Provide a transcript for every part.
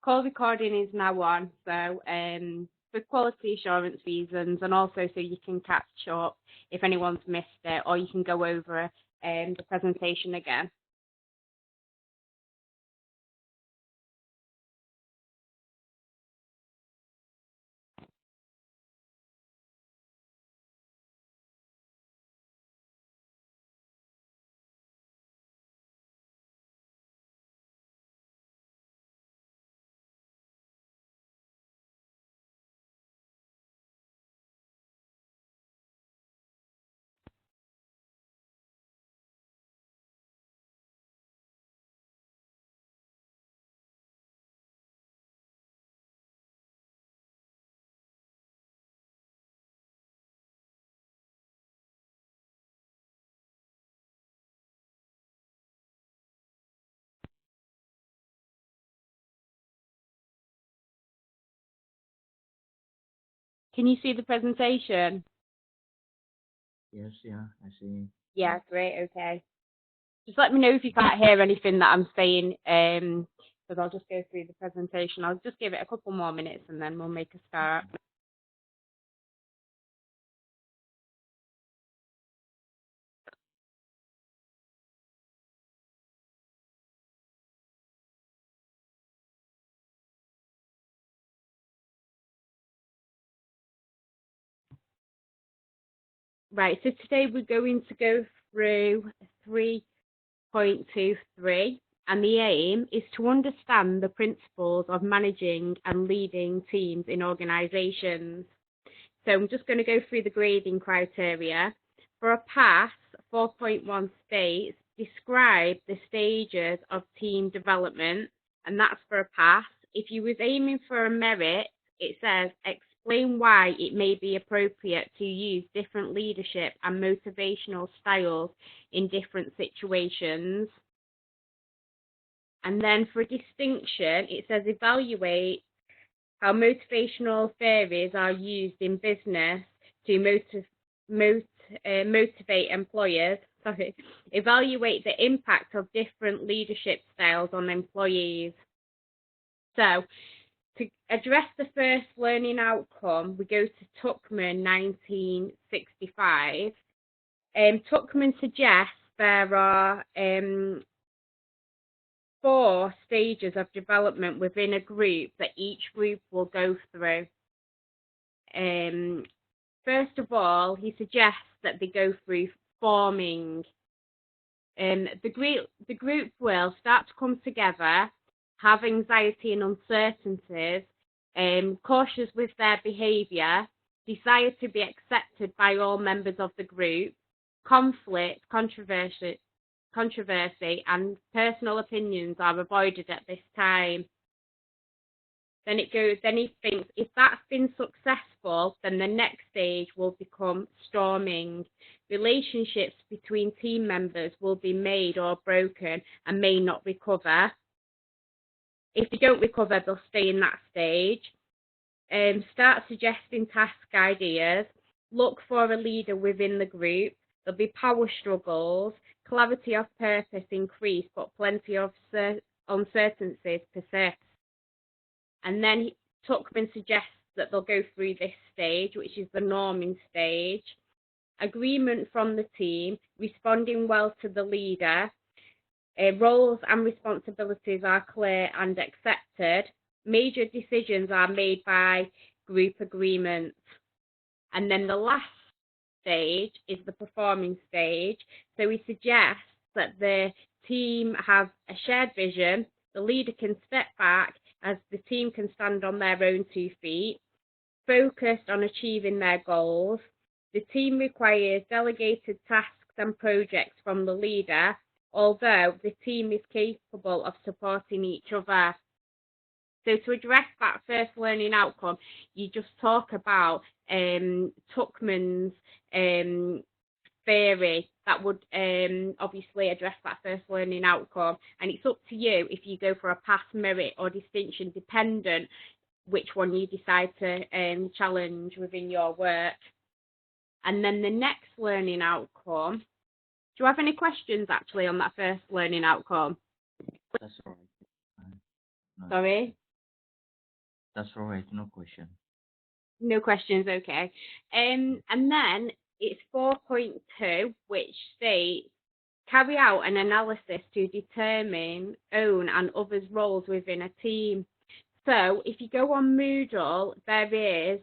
Call recording is now on, so for quality assurance reasons, and also so you can catch up if anyone's missed it, or you can go over the presentation again. Can you see the presentation? Yes, yeah, I see. Yeah, great, okay. Just let me know if you can't hear anything that I'm saying, because I'll just go through the presentation. I'll just give it a couple more minutes and then we'll make a start. Right, so today we're going to go through 3.23, and the aim is to understand the principles of managing and leading teams in organisations. So I'm just going to go through the grading criteria. For a pass, 4.1 states, describe the stages of team development, and that's for a pass. If you was aiming for a merit, it says explain why it may be appropriate to use different leadership and motivational styles in different situations. And then for a distinction, it says evaluate how motivational theories are used in business to motivate employers. Evaluate the impact of different leadership styles on employees. So, to address the first learning outcome, we go to Tuckman 1965. Tuckman suggests there are 4 stages of development within a group that each group will go through. First of all, he suggests that they go through forming. The group will start to come together, have anxiety and uncertainties, cautious with their behaviour, desire to be accepted by all members of the group, conflict, controversy, and personal opinions are avoided at this time. Then he thinks if that's been successful, then the next stage will become storming. Relationships between team members will be made or broken and may not recover. If they don't recover, they'll stay in that stage. Start suggesting task ideas. Look for a leader within the group. There'll be power struggles. Clarity of purpose increase, but plenty of uncertainties persist. And then Tuckman suggests that they'll go through this stage, which is the norming stage. Agreement from the team, responding well to the leader. Roles and responsibilities are clear and accepted. Major decisions are made by group agreement. And then the last stage is the performing stage. So he suggests that the team have a shared vision. The leader can step back as the team can stand on their own 2 feet, focused on achieving their goals. The team requires delegated tasks and projects from the leader, although the team is capable of supporting each other. So to address that first learning outcome, you just talk about Tuckman's theory that would obviously address that first learning outcome, and it's up to you if you go for a pass, merit or distinction, dependent which one you decide to challenge within your work. And then the next learning outcome, do you have any questions actually on that first learning outcome? That's all right. Sorry? That's all right. No question. No questions, okay. And then it's 4.2, which states carry out an analysis to determine own and others' roles within a team. So if you go on Moodle, there is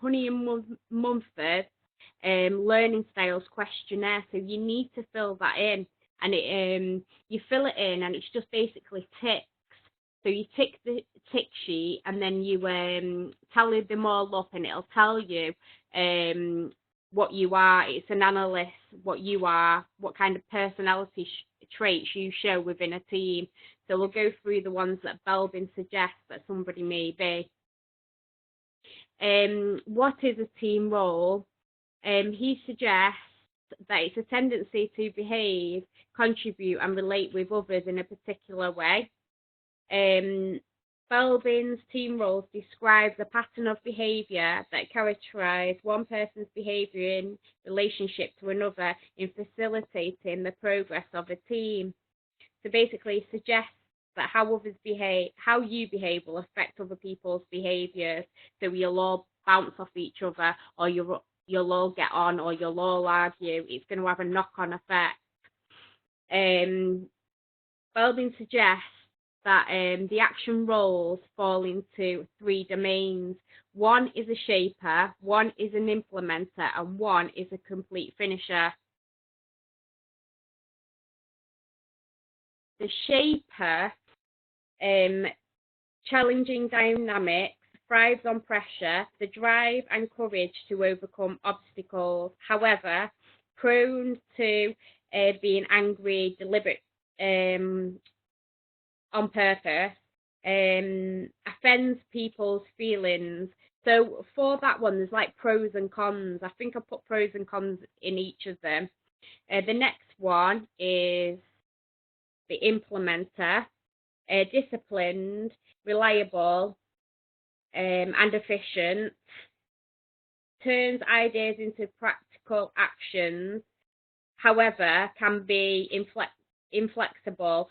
Honey and Mumford's learning styles questionnaire. So you need to fill that in, and you fill it in, and it's just basically ticks. So you tick the tick sheet, and then you tally them all up, and it'll tell you what you are. It's an analyst, what you are, what kind of personality traits you show within a team. So we'll go through the ones that Belbin suggests that somebody may be. What is a team role? He suggests that it's a tendency to behave, contribute and relate with others in a particular way. Belbin's team roles describes a pattern of behaviour that characterise one person's behaviour in relationship to another in facilitating the progress of a team. So basically suggests that how others behave, how you behave will affect other people's behaviours. So you'll all bounce off each other, or you'll all get on, or you'll all argue. It's going to have a knock-on effect. Belbin suggests that the action roles fall into 3 domains. One is a shaper, one is an implementer, and one is a complete finisher. The shaper, challenging dynamics, thrives on pressure, the drive and courage to overcome obstacles. However, prone to being angry, deliberate, on purpose, offends people's feelings. So for that one, there's like pros and cons. I think I put pros and cons in each of them. The next one is the implementer, disciplined, reliable, and efficient, turns ideas into practical actions, however, can be inflexible,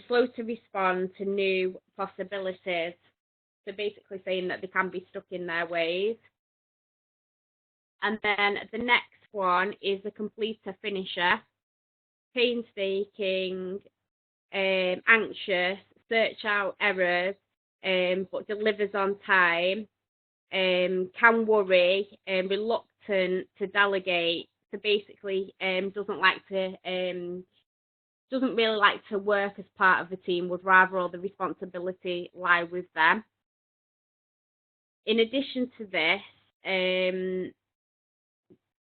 slow to respond to new possibilities. So basically saying that they can be stuck in their ways. And then the next one is the completer finisher, painstaking, anxious, search out errors, but delivers on time, can worry, reluctant to delegate. So basically, doesn't really like to work as part of the team, would rather all the responsibility lie with them. In addition to this,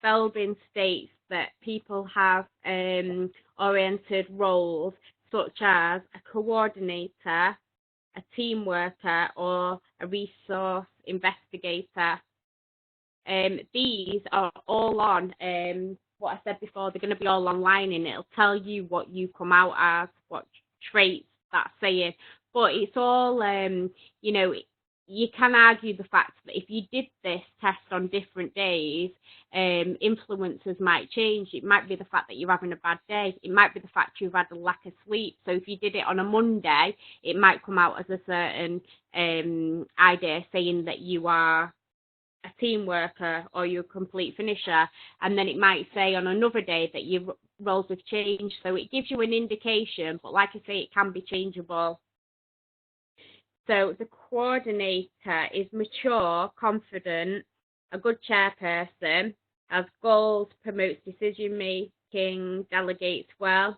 Belbin states that people have oriented roles such as a coordinator, a team worker, or a resource investigator. These are all on what I said before, they're going to be all online, and it'll tell you what you come out as, what traits that's saying. But it's all, you can argue the fact that if you did this test on different days, influences might change. It might be the fact that you're having a bad day. It might be the fact you've had a lack of sleep. So if you did it on a Monday, it might come out as a certain idea saying that you are a team worker or you're a complete finisher, and then it might say on another day that your roles have changed. So it gives you an indication, but like I say, it can be changeable. So the coordinator is mature, confident, a good chairperson, has goals, promotes decision making, delegates well.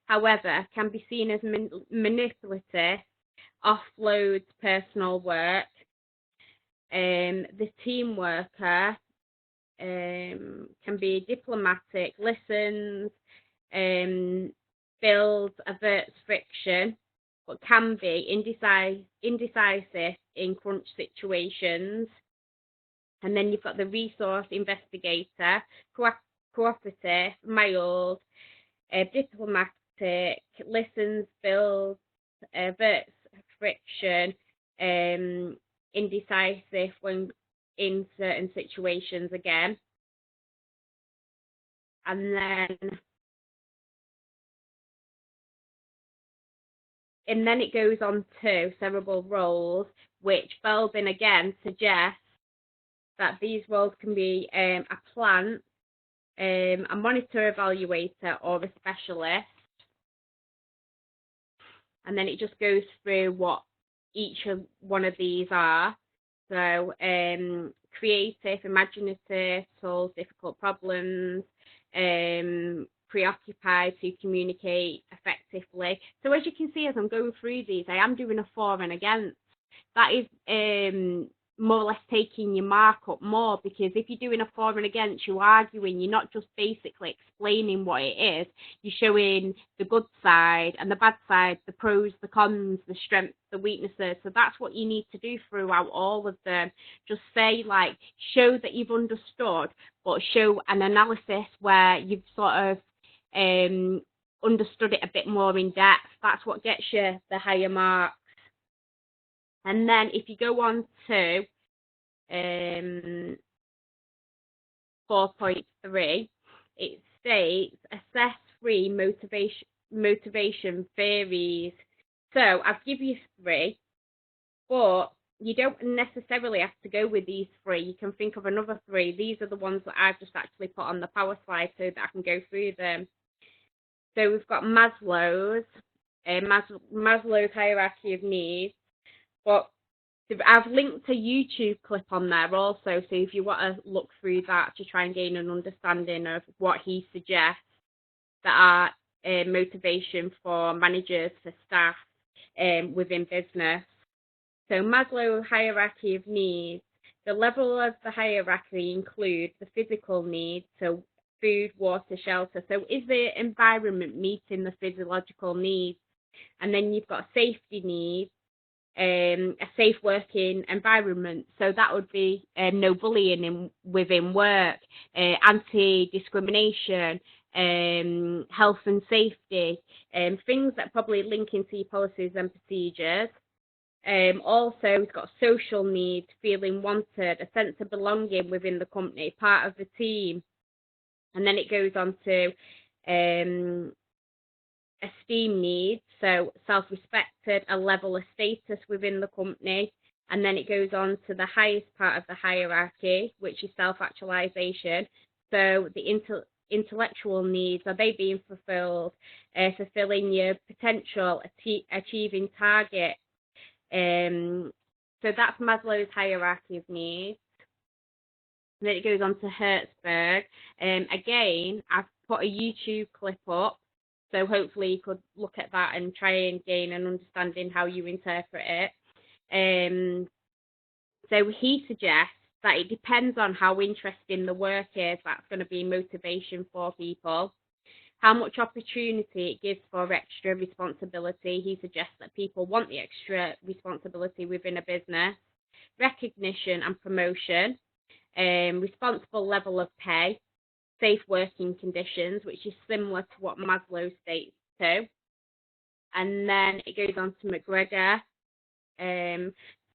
However, can be seen as manipulative, offloads personal work. The team worker can be diplomatic, listens, builds, averts friction, but can be indecisive in crunch situations. And then you've got the resource investigator, cooperative, mild, diplomatic, listens, builds, averts friction, indecisive when in certain situations again. And then it goes on to several roles, which Belbin again suggests that these roles can be a plant, a monitor evaluator, or a specialist. And then it just goes through what each of one of these are. So creative, imaginative, solves difficult problems, preoccupied to communicate effectively. So as you can see, as I'm going through these, I am doing a for and against. That is more or less taking your mark up more, because if you're doing a for and against, you're arguing, you're not just basically explaining what it is, you're showing the good side and the bad side, the pros, the cons, the strengths, the weaknesses. So that's what you need to do throughout all of them. Just say, like, show that you've understood, but show an analysis where you've sort of understood it a bit more in depth. That's what gets you the higher marks. And then if you go on to 4.3, it states assess 3 motivation theories. So I've given you 3, but you don't necessarily have to go with these 3. You can think of another 3. These are the ones that I've just actually put on the power slide so that I can go through them. So we've got Maslow's hierarchy of needs, but I've linked a YouTube clip on there also, so if you want to look through that to try and gain an understanding of what he suggests that are motivation for managers, for staff within business. So Maslow's hierarchy of needs, the level of the hierarchy includes the physical needs, so food, water, shelter. So is the environment meeting the physiological needs? And then you've got safety needs, a safe working environment. So that would be no bullying within work, anti-discrimination, health and safety, things that probably link into your policies and procedures. Also, it's got social needs, feeling wanted, a sense of belonging within the company, part of the team. And then it goes on to esteem needs, so self-respected, a level of status within the company. And then it goes on to the highest part of the hierarchy, which is self-actualization. So the intellectual needs, are they being fulfilled? Fulfilling your potential, achieving targets. So that's Maslow's hierarchy of needs. And then it goes on to Hertzberg. Again, I've put a YouTube clip up, so hopefully you could look at that and try and gain an understanding how you interpret it. So he suggests that it depends on how interesting the work is. That's going to be motivation for people. How much opportunity it gives for extra responsibility. He suggests that people want the extra responsibility within a business. Recognition and promotion. Responsible level of pay, safe working conditions, which is similar to what Maslow states too. And then it goes on to McGregor.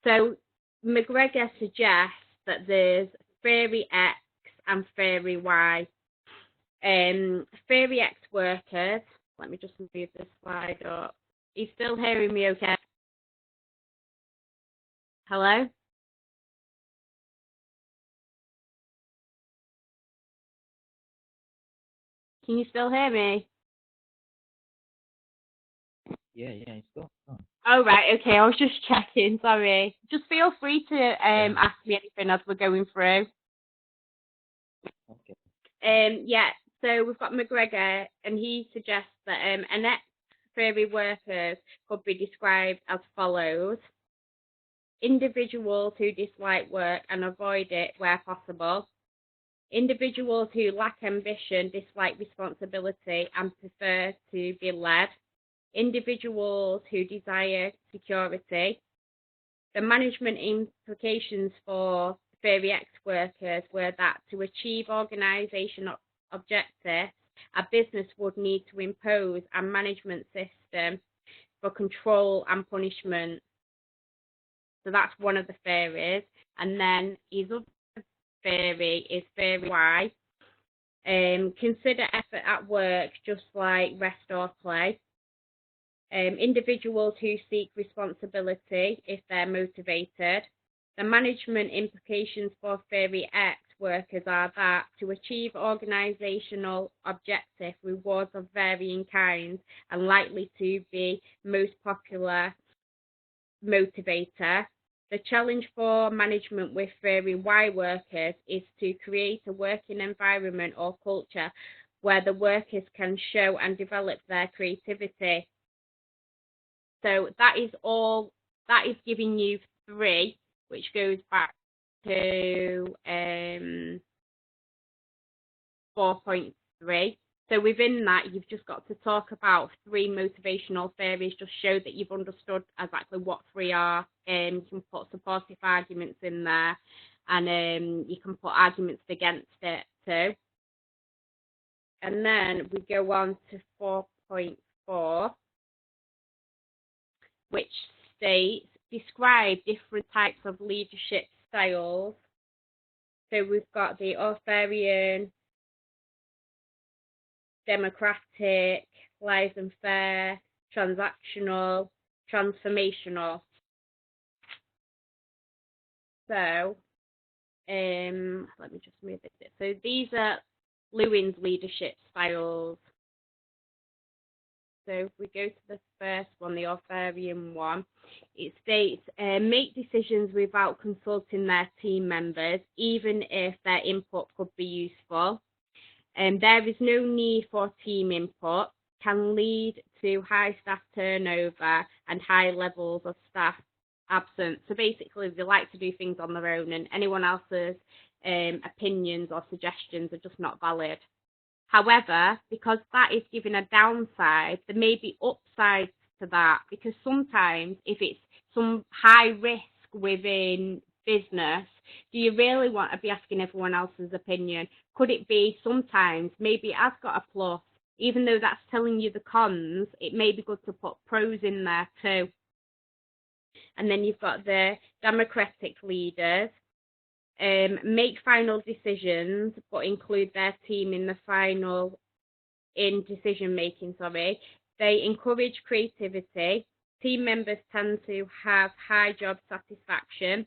So McGregor suggests that there's theory X and theory Y. Theory X workers, let me just move this slide up. Are you still hearing me okay? Hello? Can you still hear me? Yeah, it's good. Oh. Oh, right, okay, I was just checking, sorry. Just feel free to ask me anything as we're going through. Okay. Yeah, so we've got McGregor, and he suggests that an ex-theory workers could be described as follows. Individuals who dislike work and avoid it where possible. Individuals who lack ambition, dislike responsibility, and prefer to be led. Individuals who desire security. The management implications for Theory X workers were that to achieve organisational objectives, a business would need to impose a management system for control and punishment. So that's one of the theories. And then his other theory is theory Y. Consider effort at work just like rest or play. individuals who seek responsibility if they're motivated. The management implications for Theory X workers are that to achieve organisational objective, rewards of varying kinds are likely to be most popular motivator. The challenge for management with Theory Y workers is to create a working environment or culture where the workers can show and develop their creativity. So that is all, that is giving you 3, which goes back to 4.3. So within that, you've just got to talk about 3 motivational theories, just show that you've understood exactly what 3 are. You can put supportive arguments in there, and you can put arguments against it too. And then we go on to 4.4, which states, describe different types of leadership styles. So we've got the authoritarian, democratic, laissez-faire, transactional, transformational. So, let me just move it. So these are Lewin's leadership styles. So if we go to the first one, the authoritarian one, it states, make decisions without consulting their team members, even if their input could be useful. There is no need for team input, can lead to high staff turnover and high levels of staff absence. So basically, they like to do things on their own, and anyone else's opinions or suggestions are just not valid. However, because that is given a downside, there may be upsides to that, because sometimes if it's some high risk within business, do you really want to be asking everyone else's opinion? Could it be sometimes maybe it has got a plus, even though that's telling you the cons, it may be good to put pros in there too. And then you've got the democratic leaders. Make final decisions, but include their team in decision making. They encourage creativity. Team members tend to have high job satisfaction.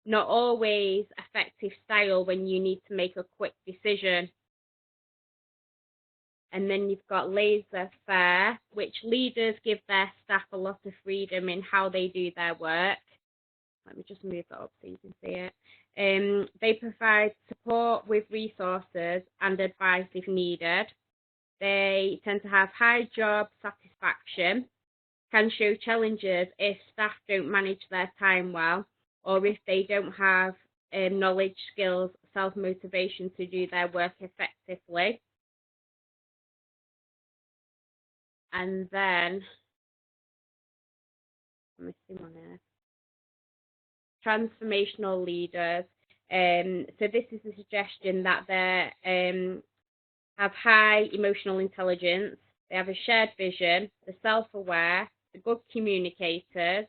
Not always effective style when you need to make a quick decision. And then you've got laissez-faire, which leaders give their staff a lot of freedom in how they do their work. Let me just move that up so you can see it. They provide support with resources and advice if needed. They tend to have high job satisfaction, can show challenges if staff don't manage their time well, or if they don't have knowledge, skills, self-motivation to do their work effectively. And then, let me see one here. Transformational leaders. So this is a suggestion that they have high emotional intelligence, they have a shared vision, they're self-aware, they're good communicators,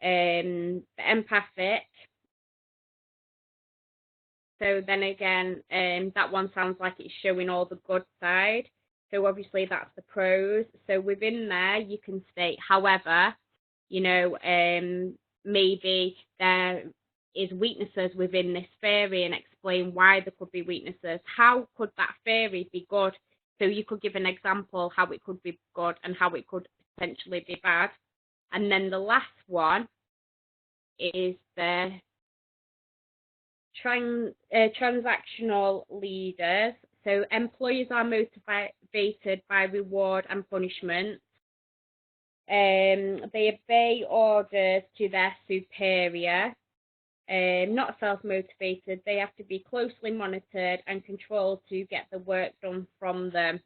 they're empathic. So then again, that one sounds like it's showing all the good side. So obviously that's the pros. So within there, you can state, however, you know, maybe there is weaknesses within this theory and explain why there could be weaknesses. How could that theory be good? So you could give an example how it could be good and how it could potentially be bad. And then the last one is the transactional leaders. So employees are motivated by reward and punishment. They obey orders to their superior. Not self-motivated. They have to be closely monitored and controlled to get the work done from them.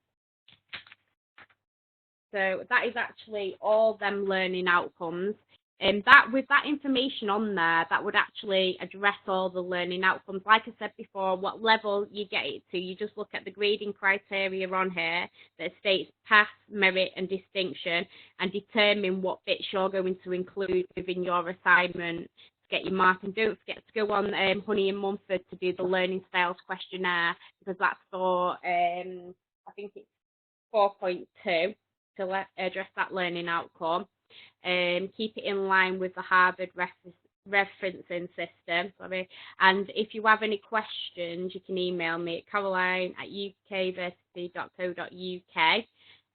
So that is actually all them learning outcomes. And that, with that information on there, that would actually address all the learning outcomes. Like I said before, what level you get it to, you just look at the grading criteria on here that states pass, merit and distinction, and determine what bits you're going to include within your assignment to get your mark. And don't forget to go on Honey and Mumford to do the learning styles questionnaire, because that's for, I think it's 4.2. to address that learning outcome. Keep it in line with the Harvard referencing system. And if you have any questions, you can email me at caroline@ukversity.co.uk.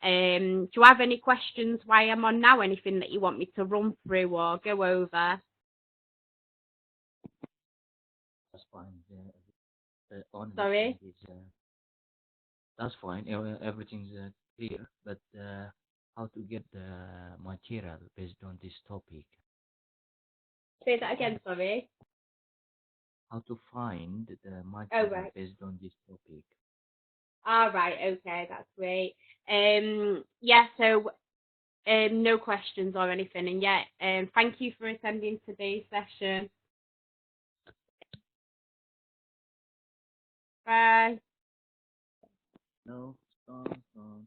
Do you have any questions while I'm on now? Anything that you want me to run through or go over? That's fine. The only Sorry? thing is, that's fine. Everything's clear. But how to get the material based on this topic? Say that again, sorry. How to find the material right. based on this topic? All right, okay, that's great. Yeah, so no questions or anything, and yeah, thank you for attending today's session. Bye. No, it's gone.